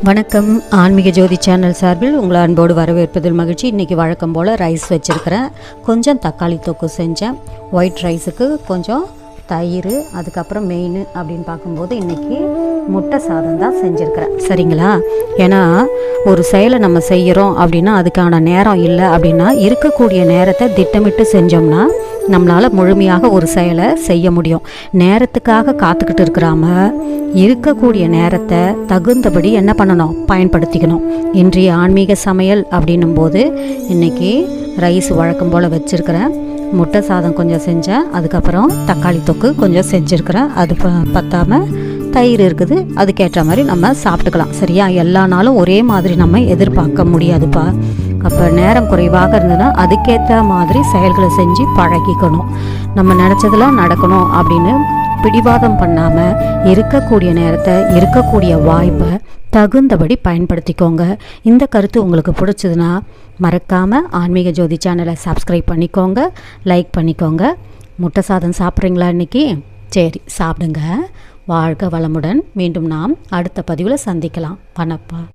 வணக்கம். ஆன்மீக ஜோதி சேனல் சார்பில் உங்களை அன்போடு வரவேற்பதில் மகிழ்ச்சி. இன்றைக்கி வழக்கம் போல் ரைஸ் வச்சுருக்கிறேன். கொஞ்சம் தக்காளி தொக்கு செஞ்சேன். ஒயிட் ரைஸுக்கு கொஞ்சம் தயிர், அதுக்கப்புறம் மெயின் அப்படின்னு பார்க்கும்போது இன்றைக்கி முட்டை சாதம் தான் செஞ்சுருக்கிறேன். சரிங்களா? ஏன்னா ஒரு செயலை நம்ம செய்கிறோம் அப்படின்னா அதுக்கான நேரம் இல்லை அப்படின்னா இருக்கக்கூடிய நேரத்தை திட்டமிட்டு செஞ்சோம்னா நம்மளால் முழுமையாக ஒரு செயலை செய்ய முடியும். நேரத்துக்காக காத்துக்கிட்டு இருக்கிறாம இருக்கக்கூடிய நேரத்தை தகுந்தபடி என்ன பண்ணணும், பயன்படுத்திக்கணும். இன்றைய ஆன்மீக சமையல் அப்படின்னும் போது இன்றைக்கி ரைஸ் வழக்கம் போல் வச்சுருக்கிறேன். முட்டை சாதம் கொஞ்சம் செஞ்சேன். அதுக்கப்புறம் தக்காளி தொக்கு கொஞ்சம் செஞ்சுருக்கிறேன். அது பத்தாமல் தயிர் இருக்குது. அதுக்கேற்ற மாதிரி நம்ம சாப்பிட்டுக்கலாம். சரியா? எல்லா நாளும் ஒரே மாதிரி நம்ம எதிர்பார்க்க முடியாதுப்பா. அப்போ நேரம் குறைவாக இருந்ததுன்னா அதுக்கேற்ற மாதிரி செயல்களை செஞ்சு பழகிக்கணும். நம்ம நினச்சதெல்லாம் நடக்கணும் அப்படின்னு பிடிவாதம் பண்ணாமல் இருக்கக்கூடிய நேரத்தை, இருக்கக்கூடிய வாய்ப்பை தகுந்தபடி பயன்படுத்திக்கோங்க. இந்த கருத்து உங்களுக்கு பிடிச்சதுன்னா மறக்காமல் ஆன்மீக ஜோதி சேனலை சப்ஸ்கிரைப் பண்ணிக்கோங்க, லைக் பண்ணிக்கோங்க. முட்டை சாதம் சாப்பிட்றீங்களா இன்றைக்கி? சரி, சாப்பிடுங்க. வாழ்க வளமுடன். மீண்டும் நாம் அடுத்த பதிவில் சந்திக்கலாம். வணக்கம்.